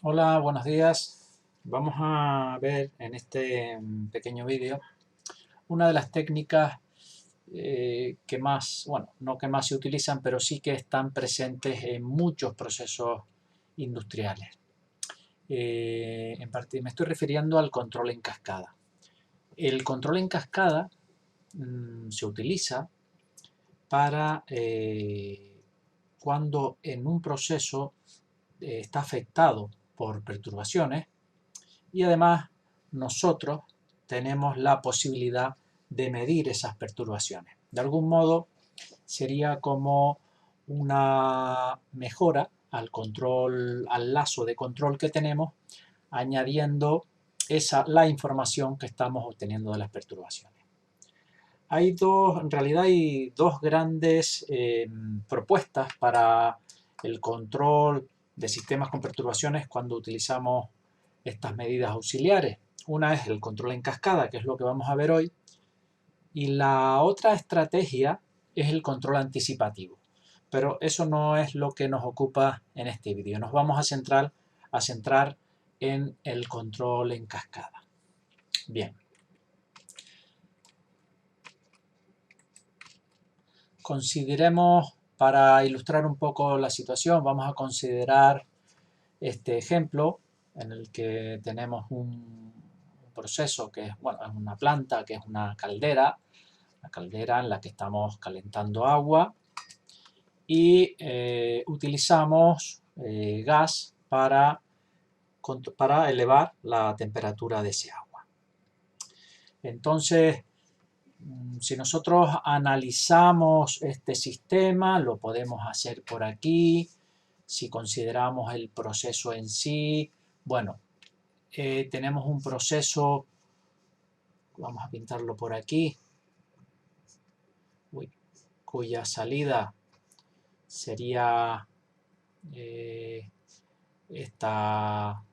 Hola, buenos días. Vamos a ver en este pequeño vídeo una de las técnicas que más, bueno, no que más se utilizan, pero sí que están presentes en muchos procesos industriales. En parte me estoy refiriendo al control en cascada. El control en cascada se utiliza para cuando en un proceso está afectado por perturbaciones y además nosotros tenemos la posibilidad de medir esas perturbaciones. De algún modo sería como una mejora al control, al lazo de control que tenemos, añadiendo la información que estamos obteniendo de las perturbaciones. En realidad hay dos grandes propuestas para el control de sistemas con perturbaciones cuando utilizamos estas medidas auxiliares. Una es el control en cascada, que es lo que vamos a ver hoy, y la otra estrategia es el control anticipativo. Pero eso no es lo que nos ocupa en este vídeo. Nos vamos a centrar en el control en cascada. Bien. Consideremos, para ilustrar un poco la situación, vamos a considerar este ejemplo en el que tenemos un proceso que es, bueno, es una planta, que es una caldera en la que estamos calentando agua y utilizamos gas para elevar la temperatura de ese agua. Entonces, si nosotros analizamos este sistema, lo podemos hacer por aquí. Si consideramos el proceso en sí, bueno, tenemos un proceso, vamos a pintarlo por aquí, cuya salida sería esta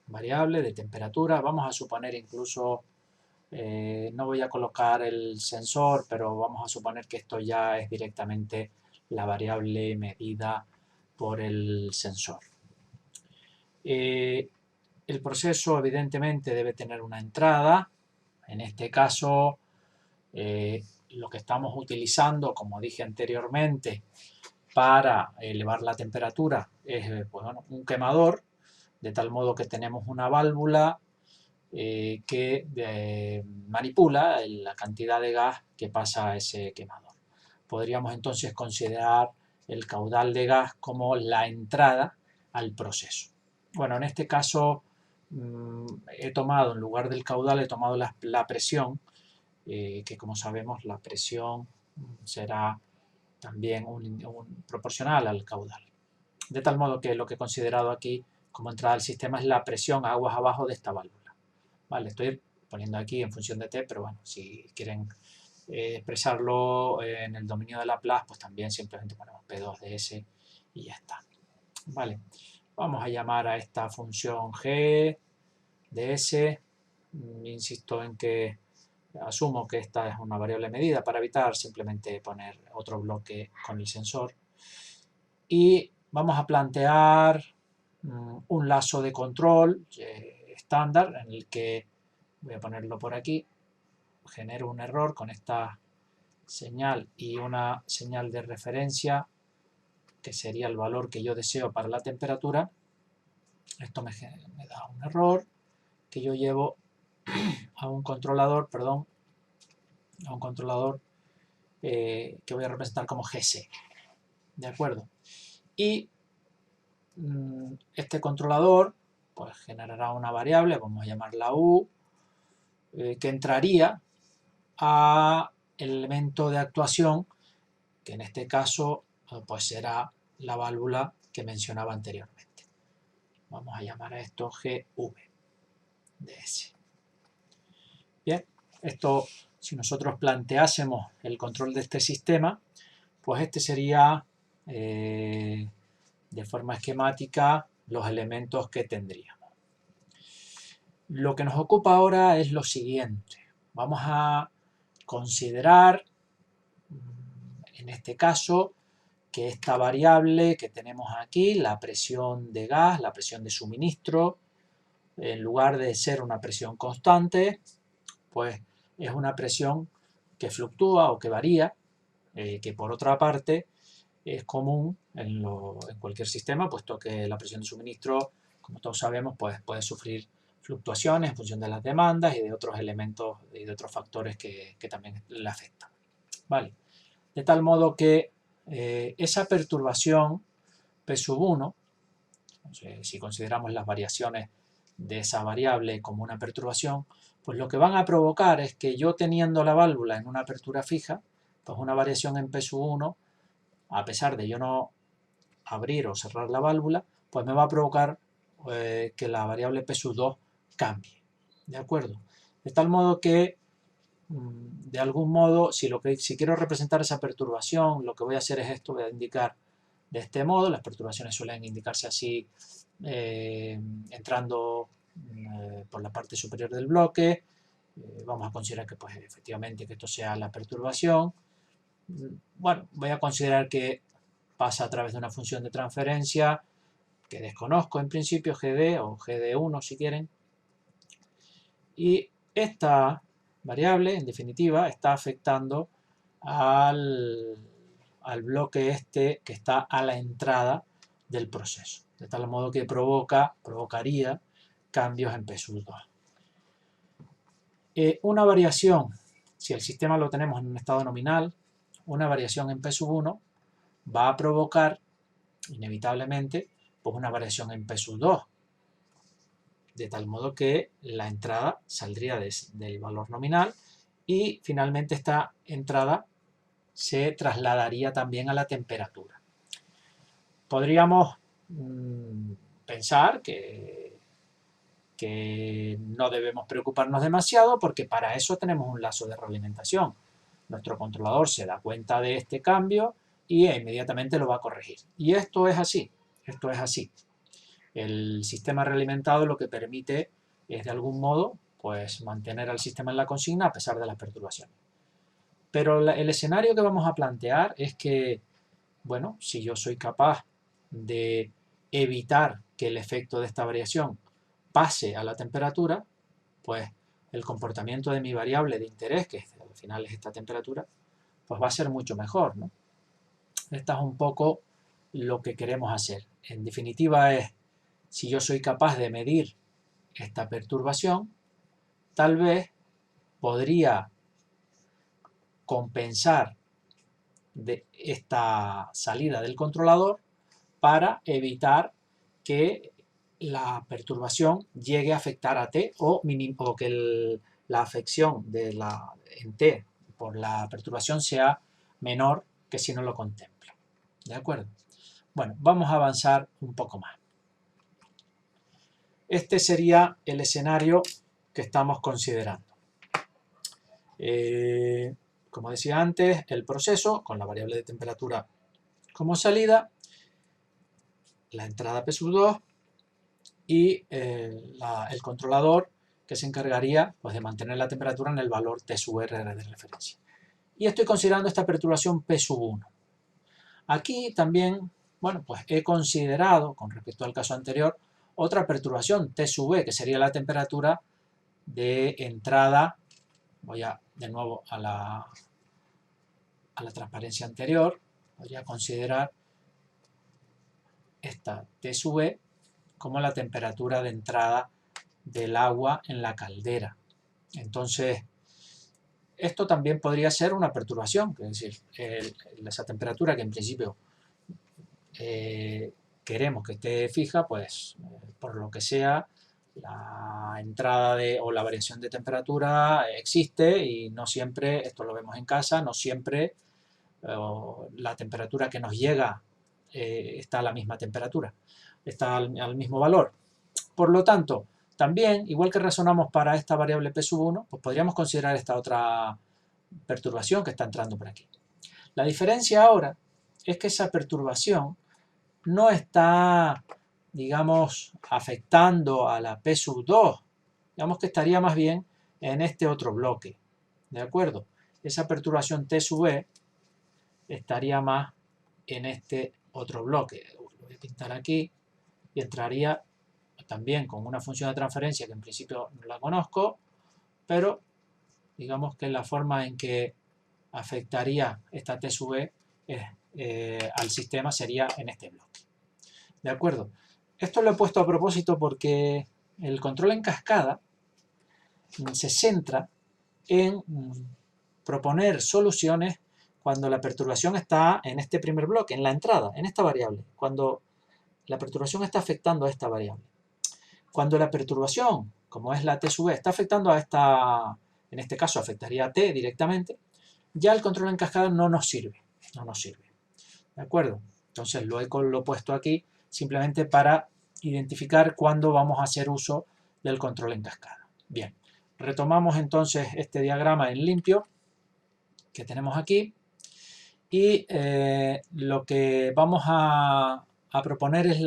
variable de temperatura. Vamos a suponer incluso, no voy a colocar el sensor, pero vamos a suponer que esto ya es directamente la variable medida por el sensor. El proceso evidentemente debe tener una entrada. En este caso, lo que estamos utilizando, como dije anteriormente, para elevar la temperatura es pues, bueno, un quemador, de tal modo que tenemos una válvula que manipula la cantidad de gas que pasa a ese quemador. Podríamos entonces considerar el caudal de gas como la entrada al proceso. Bueno, en este caso he tomado, en lugar del caudal, he tomado la presión, que como sabemos la presión será también proporcional al caudal. De tal modo que lo que he considerado aquí como entrada al sistema es la presión aguas abajo de esta válvula. Vale, estoy poniendo aquí en función de T, pero bueno, si quieren expresarlo en el dominio de Laplace, pues también simplemente ponemos P2 de S y ya está. Vale, vamos a llamar a esta función G de S. Insisto en que asumo que esta es una variable medida para evitar simplemente poner otro bloque con el sensor. Y vamos a plantear un lazo de control estándar en el que, voy a ponerlo por aquí, genero un error con esta señal y una señal de referencia que sería el valor que yo deseo para la temperatura. Esto me da un error que yo llevo a un controlador, que voy a representar como GC, ¿de acuerdo? Y este controlador pues generará una variable, vamos a llamarla U, que entraría a el elemento de actuación, que en este caso pues será la válvula que mencionaba anteriormente. Vamos a llamar a esto GV de S. Bien, esto, si nosotros planteásemos el control de este sistema, pues este sería de forma esquemática los elementos que tendríamos. Lo que nos ocupa ahora es lo siguiente. Vamos a considerar, en este caso, que esta variable que tenemos aquí, la presión de gas, la presión de suministro, en lugar de ser una presión constante, pues es una presión que fluctúa o que varía, que por otra parte es común en cualquier sistema, puesto que la presión de suministro, como todos sabemos, pues puede sufrir fluctuaciones en función de las demandas y de otros elementos y de otros factores que también le afectan. ¿Vale? De tal modo que esa perturbación P1, si consideramos las variaciones de esa variable como una perturbación, pues lo que van a provocar es que yo teniendo la válvula en una apertura fija, pues una variación en P1, a pesar de yo no abrir o cerrar la válvula, pues me va a provocar que la variable P2 cambie. ¿De acuerdo? De tal modo que, de algún modo, si quiero representar esa perturbación, lo que voy a hacer es esto, voy a indicar de este modo. Las perturbaciones suelen indicarse así, entrando por la parte superior del bloque. Vamos a considerar que pues efectivamente que esto sea la perturbación. Bueno, voy a considerar que pasa a través de una función de transferencia que desconozco en principio, GD o GD1 si quieren. Y esta variable, en definitiva, está afectando al bloque este que está a la entrada del proceso. De tal modo que provocaría cambios en P2. Una variación, si el sistema lo tenemos en un estado nominal, una variación en P1 va a provocar inevitablemente pues una variación en P2, de tal modo que la entrada saldría del valor nominal y finalmente esta entrada se trasladaría también a la temperatura. Podríamos pensar que no debemos preocuparnos demasiado porque para eso tenemos un lazo de realimentación. Nuestro controlador se da cuenta de este cambio y inmediatamente lo va a corregir. Y esto es así, esto es así. El sistema realimentado lo que permite es de algún modo pues mantener al sistema en la consigna a pesar de las perturbaciones. Pero el escenario que vamos a plantear es que, bueno, si yo soy capaz de evitar que el efecto de esta variación pase a la temperatura, pues el comportamiento de mi variable de interés, que al final es esta temperatura, pues va a ser mucho mejor, ¿no? Esta es un poco lo que queremos hacer. En definitiva es, si yo soy capaz de medir esta perturbación, tal vez podría compensar de esta salida del controlador para evitar que la perturbación llegue a afectar a T o que la afección en T por la perturbación sea menor que si no lo contempla. ¿De acuerdo? Bueno, vamos a avanzar un poco más. Este sería el escenario que estamos considerando. Como decía antes, el proceso con la variable de temperatura como salida, la entrada P2 y el controlador que se encargaría pues, de mantener la temperatura en el valor T_R de referencia. Y estoy considerando esta perturbación P1. Aquí también, bueno, pues he considerado, con respecto al caso anterior, otra perturbación T_B, que sería la temperatura de entrada. Voy de nuevo a la transparencia anterior. Voy a considerar esta T_E como la temperatura de entrada del agua en la caldera. Entonces, esto también podría ser una perturbación, es decir, esa temperatura que en principio queremos que esté fija, pues por lo que sea, la entrada o la variación de temperatura existe y no siempre, esto lo vemos en casa, no siempre la temperatura que nos llega está a la misma temperatura, está al mismo valor. Por lo tanto, también, igual que razonamos para esta variable P1, pues podríamos considerar esta otra perturbación que está entrando por aquí. La diferencia ahora es que esa perturbación no está, digamos, afectando a la P2, digamos que estaría más bien en este otro bloque, ¿de acuerdo? Esa perturbación T_E estaría más en este otro bloque. Lo voy a pintar aquí y entraría también con una función de transferencia que en principio no la conozco, pero digamos que la forma en que afectaría esta T sub E al sistema sería en este bloque. ¿De acuerdo? Esto lo he puesto a propósito porque el control en cascada se centra en proponer soluciones cuando la perturbación está en este primer bloque, en la entrada, en esta variable, cuando la perturbación está afectando a esta variable. Cuando la perturbación, como es la T sub E, está afectando a esta, en este caso afectaría a T directamente, ya el control en cascada no nos sirve, ¿de acuerdo? Entonces lo he puesto aquí simplemente para identificar cuándo vamos a hacer uso del control en cascada. Bien, retomamos entonces este diagrama en limpio que tenemos aquí y lo que vamos a proponer es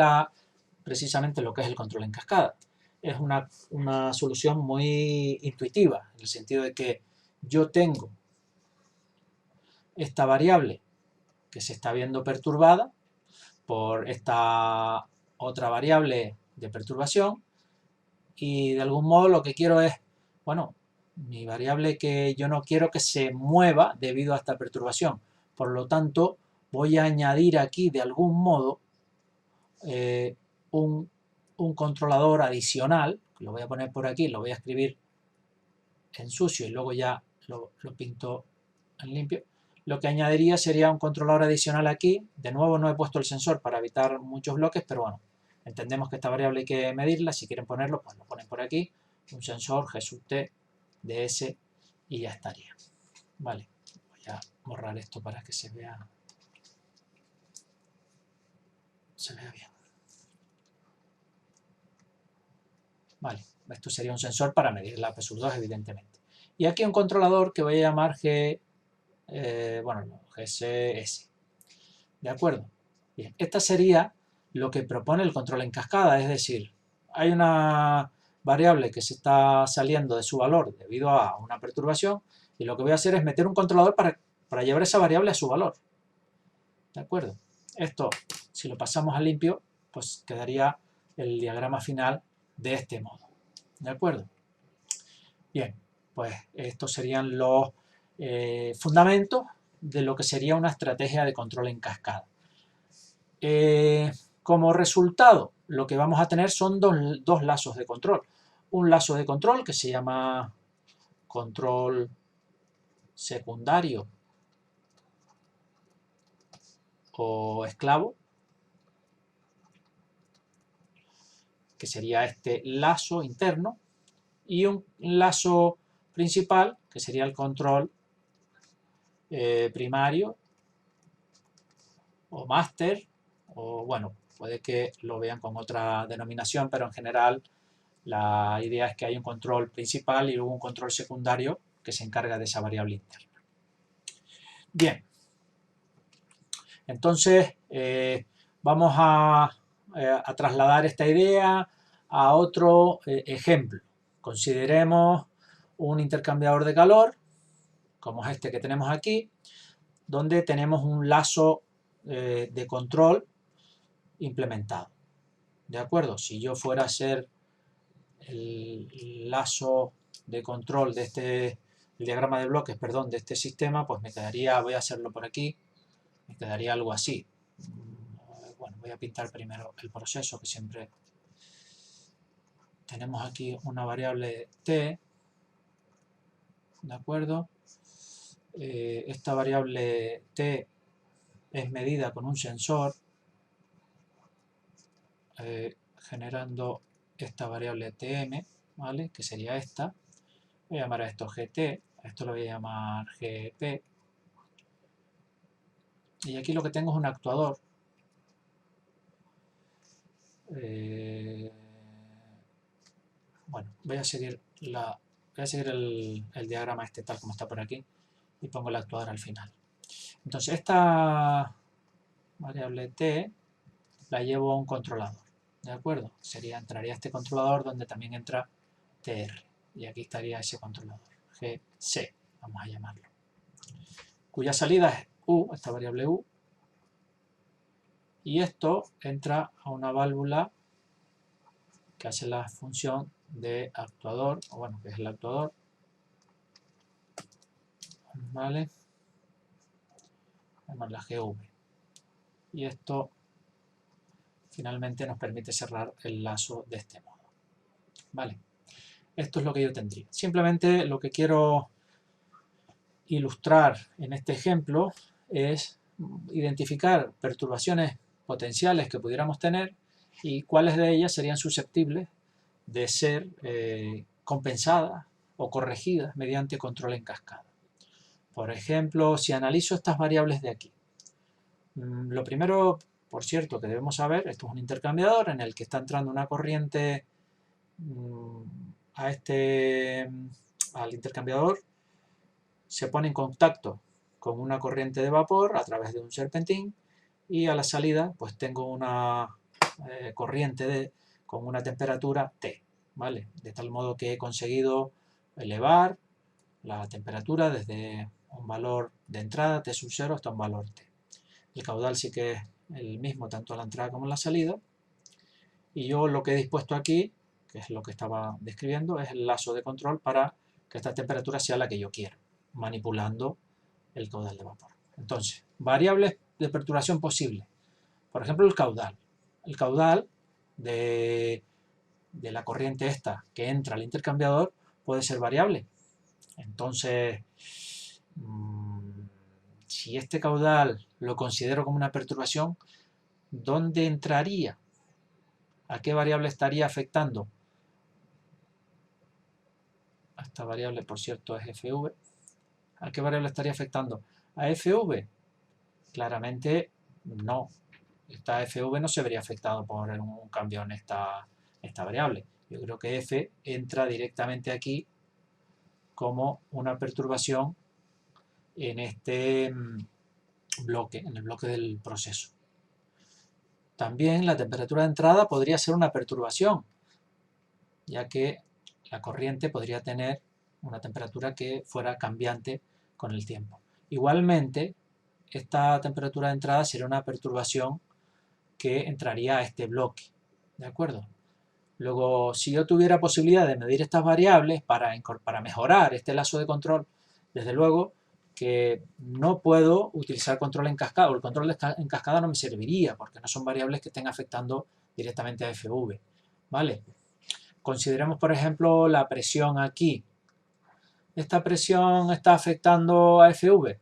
precisamente lo que es el control en cascada. Es una solución muy intuitiva, en el sentido de que yo tengo esta variable que se está viendo perturbada por esta otra variable de perturbación y de algún modo lo que quiero es, bueno, mi variable que yo no quiero que se mueva debido a esta perturbación. Por lo tanto, voy a añadir aquí de algún modo un controlador adicional, lo voy a poner por aquí, lo voy a escribir en sucio y luego ya lo pinto en limpio. Lo que añadiría sería un controlador adicional aquí. De nuevo no he puesto el sensor para evitar muchos bloques, pero bueno, entendemos que esta variable hay que medirla. Si quieren ponerlo, pues lo ponen por aquí. Un sensor G sub T de S y ya estaría. Vale, voy a borrar esto para que se vea bien. Vale, esto sería un sensor para medir la P sub 2, evidentemente. Y aquí un controlador que voy a llamar GCS. ¿De acuerdo? Bien, esta sería lo que propone el control en cascada, es decir, hay una variable que se está saliendo de su valor debido a una perturbación y lo que voy a hacer es meter un controlador para llevar esa variable a su valor. ¿De acuerdo? Esto, si lo pasamos a limpio, pues quedaría el diagrama final de este modo. ¿De acuerdo? Bien, pues estos serían los fundamentos de lo que sería una estrategia de control en cascada. Como resultado, lo que vamos a tener son dos lazos de control. Un lazo de control que se llama control secundario o esclavo, que sería este lazo interno, y un lazo principal, que sería el control primario o máster, o bueno, puede que lo vean con otra denominación, pero en general la idea es que hay un control principal y luego un control secundario que se encarga de esa variable interna. Bien, entonces vamos a trasladar esta idea a otro ejemplo. Consideremos un intercambiador de calor, como es este que tenemos aquí, donde tenemos un lazo de control implementado. ¿De acuerdo? Si yo fuera a hacer el lazo de control de el diagrama de bloques, perdón, de este sistema, pues me quedaría, voy a hacerlo por aquí, me quedaría algo así. Bueno, voy a pintar primero el proceso, que siempre tenemos aquí una variable t, ¿de acuerdo? Esta variable t es medida con un sensor, generando esta variable tm, ¿vale? Que sería esta. Voy a llamar a esto gt, a esto lo voy a llamar gp. Y aquí lo que tengo es un actuador. Bueno, voy a seguir el diagrama este tal como está por aquí y pongo el actuador al final. Entonces esta variable t la llevo a un controlador, ¿de acuerdo? Entraría este controlador donde también entra tr y aquí estaría ese controlador, gc, vamos a llamarlo, cuya salida es u, esta variable u, y esto entra a una válvula que hace la función de actuador, o bueno, que es el actuador, ¿vale? Además la GV. Y esto finalmente nos permite cerrar el lazo de este modo, ¿vale? Esto es lo que yo tendría. Simplemente lo que quiero ilustrar en este ejemplo es identificar perturbaciones potenciales que pudiéramos tener y cuáles de ellas serían susceptibles de ser compensadas o corregidas mediante control en cascada. Por ejemplo, si analizo estas variables de aquí, lo primero, por cierto, que debemos saber, esto es un intercambiador en el que está entrando una corriente al intercambiador, se pone en contacto con una corriente de vapor a través de un serpentín y a la salida pues tengo una corriente con una temperatura T, ¿vale? De tal modo que he conseguido elevar la temperatura desde un valor de entrada T sub 0 hasta un valor T. El caudal sí que es el mismo tanto a la entrada como a la salida y yo lo que he dispuesto aquí, que es lo que estaba describiendo, es el lazo de control para que esta temperatura sea la que yo quiero, manipulando el caudal de vapor. Entonces, variables de perturbación posible. Por ejemplo, el caudal. El caudal de la corriente esta que entra al intercambiador puede ser variable. Entonces, si este caudal lo considero como una perturbación, ¿dónde entraría? ¿A qué variable estaría afectando? Esta variable, por cierto, es FV. ¿A qué variable estaría afectando? ¿A FV? Claramente no. Esta FV no se vería afectado por un cambio en esta variable. Yo creo que F entra directamente aquí como una perturbación en este bloque, en el bloque del proceso. También la temperatura de entrada podría ser una perturbación, ya que la corriente podría tener una temperatura que fuera cambiante con el tiempo. Igualmente, esta temperatura de entrada sería una perturbación que entraría a este bloque, ¿de acuerdo? Luego, si yo tuviera posibilidad de medir estas variables para mejorar este lazo de control, desde luego que no puedo utilizar control en cascada, o el control en cascada no me serviría, porque no son variables que estén afectando directamente a FV, ¿vale? Consideremos, por ejemplo, la presión aquí. ¿Esta presión está afectando a FV?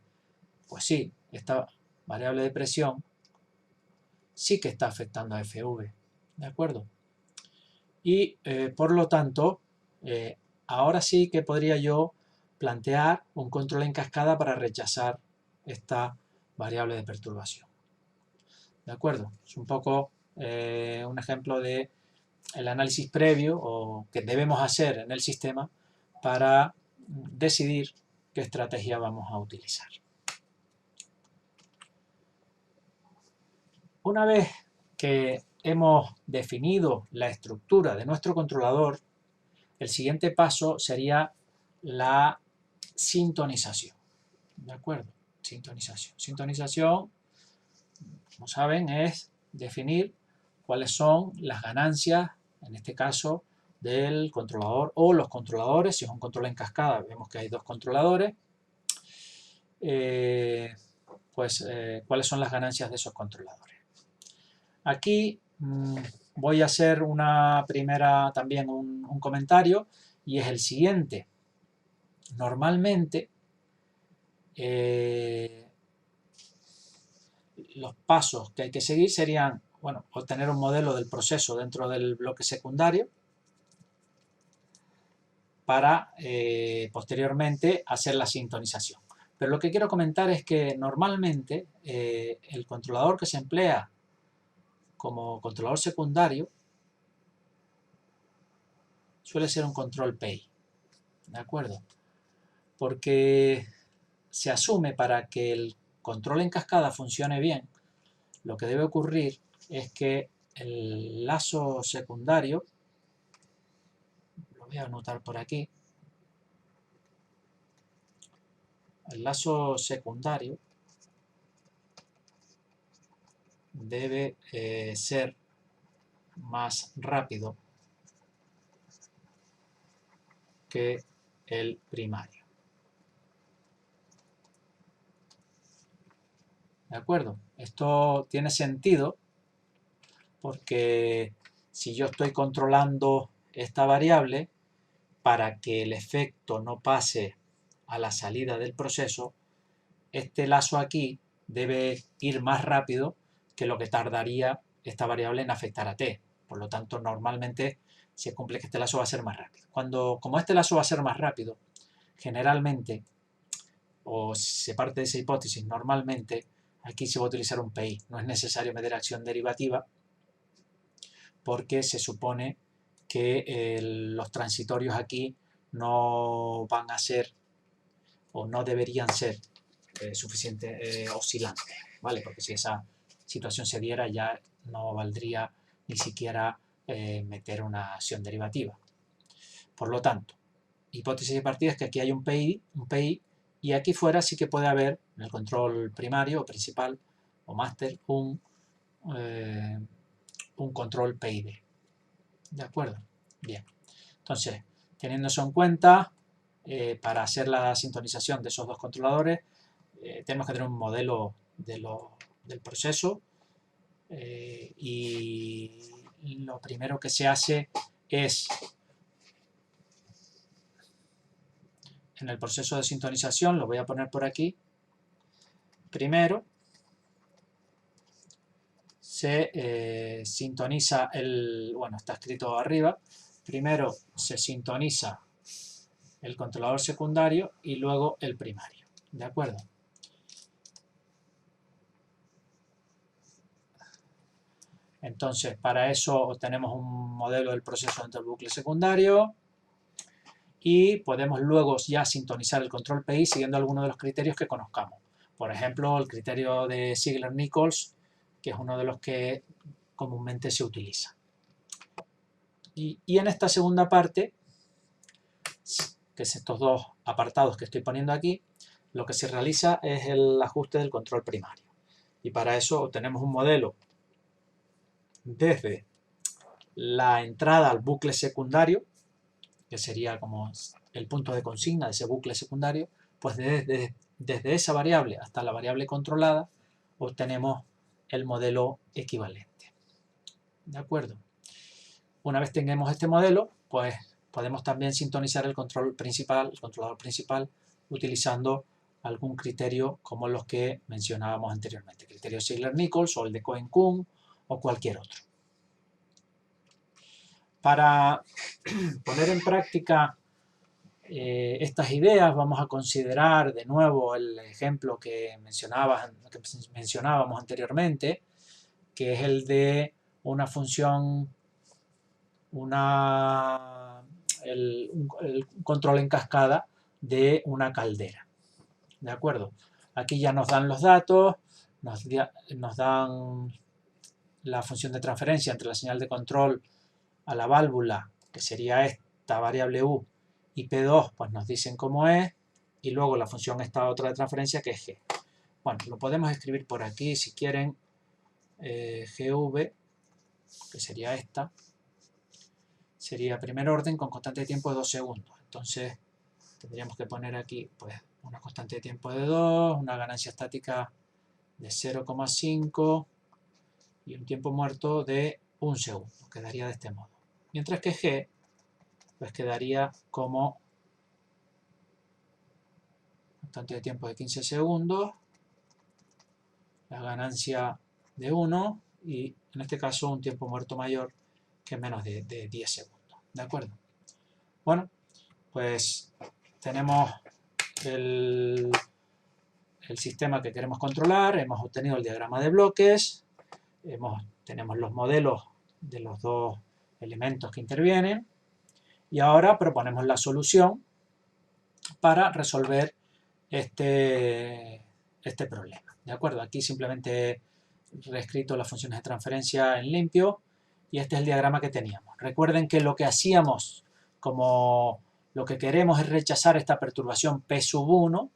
Pues sí, esta variable de presión sí que está afectando a FV, ¿de acuerdo? Y por lo tanto, ahora sí que podría yo plantear un control en cascada para rechazar esta variable de perturbación. ¿De acuerdo? Es un poco un ejemplo de el análisis previo o que debemos hacer en el sistema para decidir qué estrategia vamos a utilizar. Una vez que hemos definido la estructura de nuestro controlador, el siguiente paso sería la sintonización. ¿De acuerdo? Sintonización. Sintonización, como saben, es definir cuáles son las ganancias, en este caso, del controlador o los controladores. Si es un control en cascada, vemos que hay dos controladores. Cuáles son las ganancias de esos controladores. Aquí voy a hacer también un comentario y es el siguiente. Normalmente los pasos que hay que seguir serían, bueno, obtener un modelo del proceso dentro del bloque secundario para posteriormente hacer la sintonización. Pero lo que quiero comentar es que normalmente el controlador que se emplea como controlador secundario suele ser un control PI, ¿de acuerdo? Porque se asume para que el control en cascada funcione bien, lo que debe ocurrir es que el lazo secundario, lo voy a anotar por aquí, el lazo secundario debe ser más rápido que el primario. ¿De acuerdo? Esto tiene sentido porque si yo estoy controlando esta variable, para que el efecto no pase a la salida del proceso, este lazo aquí debe ir más rápido que lo que tardaría esta variable en afectar a t. Por lo tanto, normalmente se cumple que este lazo va a ser más rápido. Como este lazo va a ser más rápido, generalmente, o se parte de esa hipótesis, normalmente aquí se va a utilizar un PI. No es necesario meter acción derivativa porque se supone que los transitorios aquí no van a ser o no deberían ser suficiente oscilantes, ¿vale? Porque si esa situación se diera ya no valdría ni siquiera meter una acción derivativa. Por lo tanto, hipótesis de partida es que aquí hay un PI y aquí fuera sí que puede haber en el control primario o principal o máster un control PID. ¿De acuerdo? Bien. Entonces, teniendo eso en cuenta, para hacer la sintonización de esos dos controladores, tenemos que tener un modelo del proceso y lo primero que se hace es, en el proceso de sintonización, lo voy a poner por aquí, primero se sintoniza bueno, está escrito arriba, primero se sintoniza el controlador secundario y luego el primario, ¿de acuerdo? Entonces, para eso tenemos un modelo del proceso dentro del bucle secundario y podemos luego ya sintonizar el control PI siguiendo algunos de los criterios que conozcamos. Por ejemplo, el criterio de Ziegler-Nichols, que es uno de los que comúnmente se utiliza. Y en esta segunda parte, que es estos dos apartados que estoy poniendo aquí, lo que se realiza es el ajuste del control primario. Y para eso tenemos un modelo desde la entrada al bucle secundario, que sería como el punto de consigna de ese bucle secundario, pues desde esa variable hasta la variable controlada obtenemos el modelo equivalente. ¿De acuerdo? Una vez tengamos este modelo, pues podemos también sintonizar el controlador principal, utilizando algún criterio como los que mencionábamos anteriormente, criterio Ziegler-Nichols o el de Cohen-Kuhn o cualquier otro. Para poner en práctica estas ideas vamos a considerar de nuevo el ejemplo que mencionábamos anteriormente, que es el de una función, el control en cascada de una caldera. ¿De acuerdo? Aquí ya nos dan los datos, nos dan la función de transferencia entre la señal de control a la válvula, que sería esta variable u, y P2 pues nos dicen cómo es, y luego la función esta otra de transferencia que es G. Bueno, lo podemos escribir por aquí si quieren, GV, que sería esta, sería primer orden con constante de tiempo de 2 segundos. Entonces tendríamos que poner aquí pues una constante de tiempo de 2, una ganancia estática de 0,5 y un tiempo muerto de 1 segundo. Quedaría de este modo. Mientras que G pues quedaría como constante de tiempo de 15 segundos, la ganancia de 1 y en este caso un tiempo muerto mayor que menos de 10 segundos. ¿De acuerdo? Bueno, pues tenemos el sistema que queremos controlar, hemos obtenido el diagrama de bloques, tenemos los modelos de los dos elementos que intervienen y ahora proponemos la solución para resolver este problema. ¿De acuerdo? Aquí simplemente he reescrito las funciones de transferencia en limpio y este es el diagrama que teníamos. Recuerden que lo que hacíamos, como lo que queremos es rechazar esta perturbación P sub 1,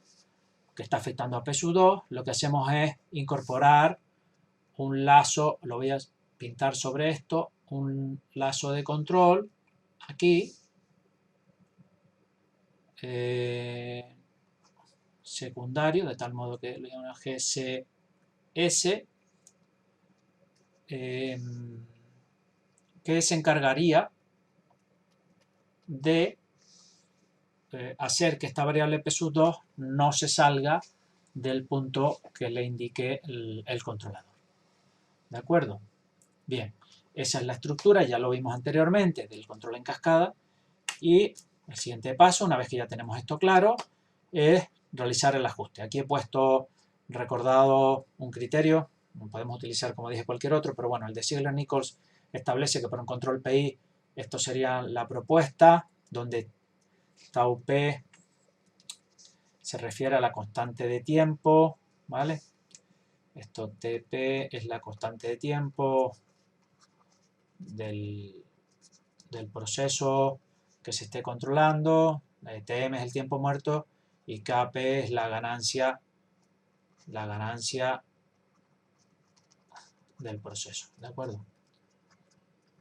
que está afectando a P sub 2, lo que hacemos es incorporar un lazo, lo voy a pintar sobre esto, un lazo de control aquí, secundario, de tal modo que lo llamamos GCS, que se encargaría de hacer que esta variable p2 no se salga del punto que le indique el controlador. ¿De acuerdo? Bien, esa es la estructura, ya lo vimos anteriormente, del control en cascada. Y el siguiente paso, una vez que ya tenemos esto claro, es realizar el ajuste. Aquí he puesto, recordado, un criterio, podemos utilizar, como dije, cualquier otro, pero bueno, el de Ziegler-Nichols establece que por un control PI esto sería la propuesta, donde tau p se refiere a la constante de tiempo, ¿vale? Esto TP es la constante de tiempo del proceso que se esté controlando, TM es el tiempo muerto y KP es la ganancia del proceso, ¿de acuerdo?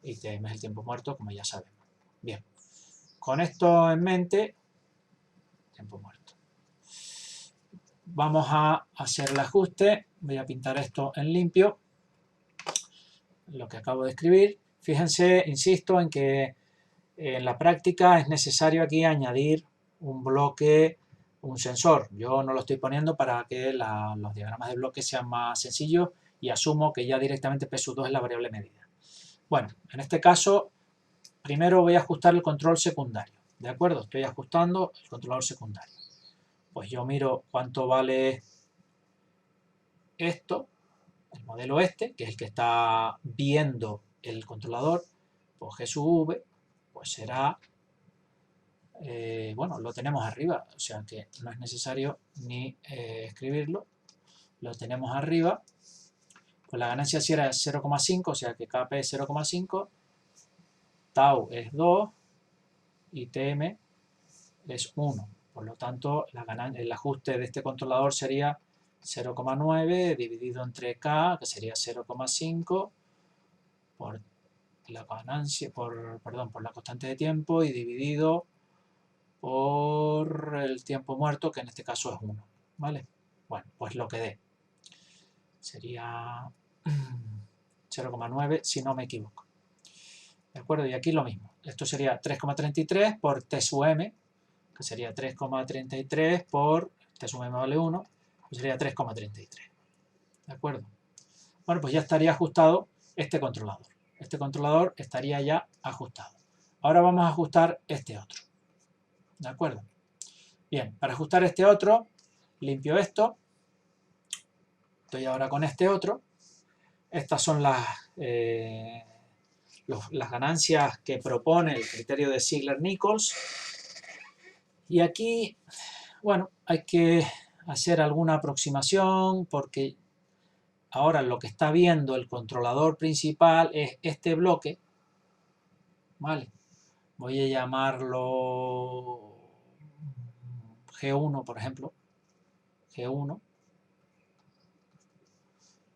Y TM es el tiempo muerto, como ya sabemos. Bien, con esto en mente, tiempo muerto. Vamos a hacer el ajuste, voy a pintar esto en limpio, lo que acabo de escribir. Fíjense, insisto en que en la práctica es necesario aquí añadir un bloque, un sensor. Yo no lo estoy poniendo para que los diagramas de bloques sean más sencillos y asumo que ya directamente P2 es la variable medida. Bueno, en este caso, primero voy a ajustar el control secundario. ¿De acuerdo? Estoy ajustando el controlador secundario. Pues yo miro cuánto vale esto, el modelo este, que es el que está viendo el controlador, pues G sub V, pues será, bueno, lo tenemos arriba, o sea que no es necesario ni escribirlo, lo tenemos arriba, pues la ganancia si era 0,5, o sea que KP es 0,5, tau es 2 y TM es 1, por lo tanto el ajuste de este controlador sería 0,9 dividido entre K, que sería 0,5 por la ganancia, por la constante de tiempo y dividido por el tiempo muerto, que en este caso es 1, ¿vale? Bueno, pues lo que dé. Sería 0,9 si no me equivoco. ¿De acuerdo? Y aquí lo mismo. Esto sería 3,33 por T sub M, que sería 3,33 por T sub M vale 1, que sería 3,33. ¿De acuerdo? Bueno, pues ya estaría ajustado este controlador. Este controlador estaría ya ajustado. Ahora vamos a ajustar este otro. ¿De acuerdo? Bien, para ajustar este otro, limpio esto. Estoy ahora con este otro. Estas son las ganancias que propone el criterio de Ziegler-Nichols. Y aquí, bueno, hay que hacer alguna aproximación porque ahora lo que está viendo el controlador principal es este bloque, ¿vale? Voy a llamarlo G1, por ejemplo, G1,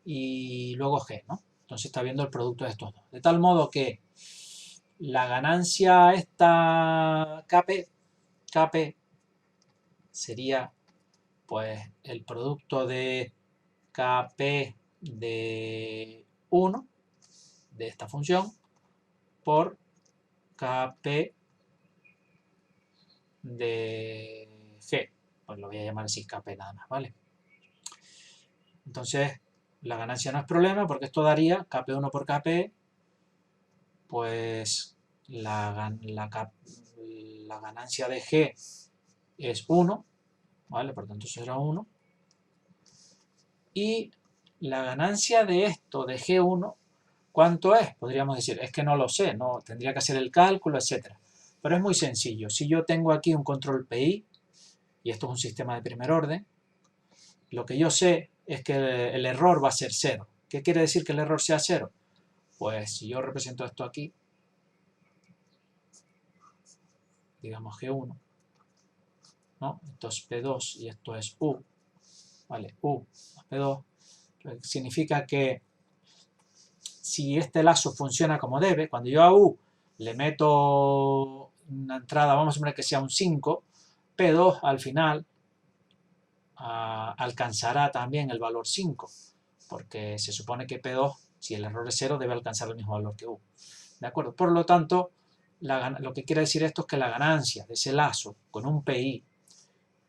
y luego G, ¿no? Entonces está viendo el producto de estos dos. De tal modo que la ganancia esta KP sería pues el producto de KP de 1 de esta función por KP de G. Pues lo voy a llamar así KP nada más, ¿vale? Entonces la ganancia no es problema porque esto daría KP1 por KP, pues la ganancia de G es 1, ¿vale? Por tanto será 1. Y la ganancia de esto, de G1, ¿cuánto es? Podríamos decir, es que no lo sé, no tendría que hacer el cálculo, etc. Pero es muy sencillo. Si yo tengo aquí un control PI, y esto es un sistema de primer orden, lo que yo sé es que el error va a ser 0. ¿Qué quiere decir que el error sea 0? Pues si yo represento esto aquí, digamos G1, ¿no? Esto es P2 y esto es U, ¿vale? U más P2, significa que si este lazo funciona como debe, cuando yo a U le meto una entrada, vamos a poner que sea un 5, P2 al final alcanzará también el valor 5, porque se supone que P2, si el error es 0, debe alcanzar el mismo valor que U. ¿De acuerdo? Por lo tanto, lo que quiere decir esto es que la ganancia de ese lazo con un PI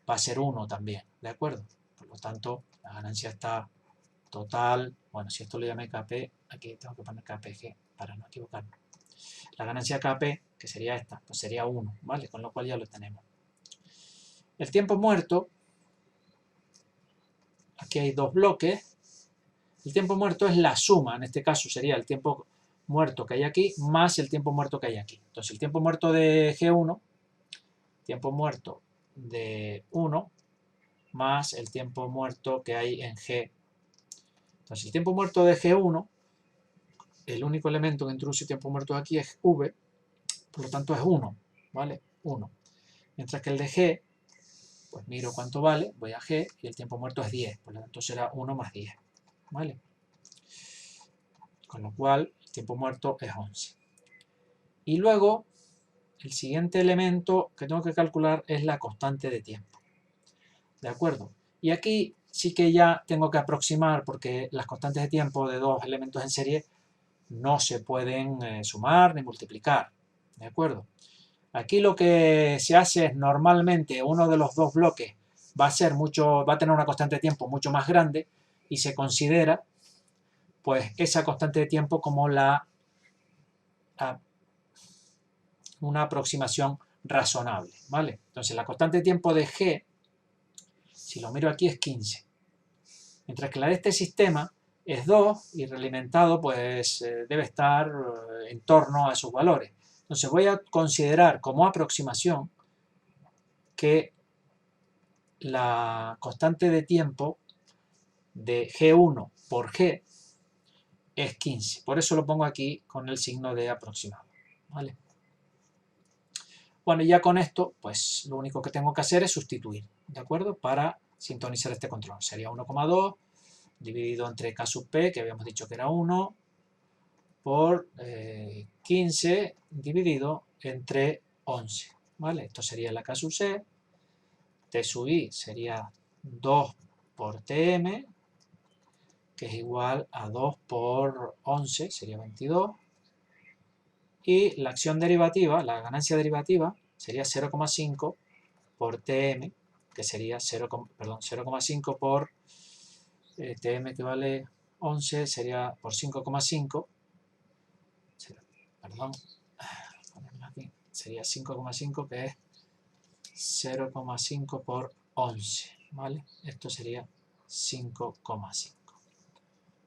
va a ser 1 también. ¿De acuerdo? Por lo tanto, la ganancia está total. Bueno, si esto lo llamé KP, aquí tengo que poner KPG para no equivocarme. La ganancia KP, que sería esta, pues sería 1, ¿vale? Con lo cual ya lo tenemos. El tiempo muerto, aquí hay dos bloques. El tiempo muerto es la suma, en este caso sería el tiempo muerto que hay aquí más el tiempo muerto que hay aquí. Entonces el tiempo muerto de G1, tiempo muerto de 1, más el tiempo muerto que hay en G. Entonces el tiempo muerto de G1, el único elemento que introduce tiempo muerto aquí es V, por lo tanto es 1, ¿vale? 1. Mientras que el de G, pues miro cuánto vale, voy a G y el tiempo muerto es 10, por lo tanto será 1 más 10, ¿vale? Con lo cual el tiempo muerto es 11. Y luego el siguiente elemento que tengo que calcular es la constante de tiempo. ¿De acuerdo? Y aquí sí que ya tengo que aproximar, porque las constantes de tiempo de dos elementos en serie no se pueden sumar ni multiplicar. ¿De acuerdo? Aquí lo que se hace es normalmente uno de los dos bloques va a tener una constante de tiempo mucho más grande y se considera pues esa constante de tiempo como una aproximación razonable, ¿vale? Entonces la constante de tiempo de G, si lo miro aquí, es 15. Mientras que la de este sistema es 2 y realimentado pues debe estar en torno a esos valores. Entonces voy a considerar como aproximación que la constante de tiempo de G1 por G es 15. Por eso lo pongo aquí con el signo de aproximado, ¿vale? Bueno, y ya con esto, pues lo único que tengo que hacer es sustituir, ¿de acuerdo? Para sintonizar este control. Sería 1,2 dividido entre K sub P, que habíamos dicho que era 1, por 15 dividido entre 11, ¿vale? Esto sería la K sub C. T sub I sería 2 por Tm, que es igual a 2 por 11, sería 22. Y la acción derivativa, la ganancia derivativa, sería 0,5 por Tm, que sería 0,5 por Tm, que vale 11, sería por 5,5, perdón, sería 5,5, que es 0,5 por 11, ¿vale? Esto sería 5,5.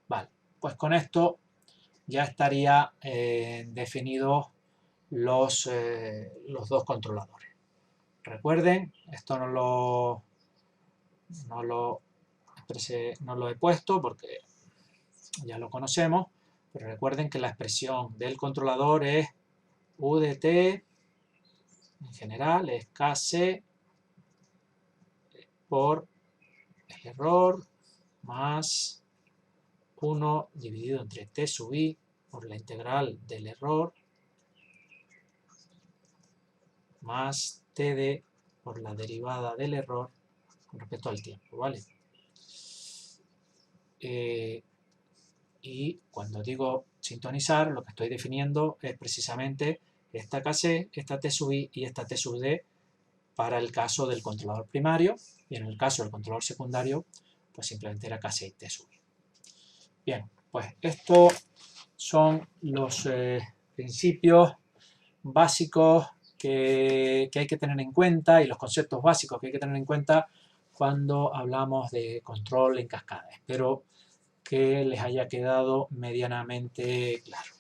Vale, pues con esto ya estaría definidos los dos controladores. Recuerden, esto no lo he puesto porque ya lo conocemos, pero recuerden que la expresión del controlador es U de t, en general es Kc por el error más 1 dividido entre t sub i por la integral del error más td por la derivada del error con respecto al tiempo, ¿vale? Y cuando digo sintonizar, lo que estoy definiendo es precisamente esta Kc, esta t sub i y esta t sub d para el caso del controlador primario, y en el caso del controlador secundario, pues simplemente era Kc y t sub i. Bien, pues estos son los principios básicos que hay que tener en cuenta y los conceptos básicos que hay que tener en cuenta cuando hablamos de control en cascada. Espero que les haya quedado medianamente claro.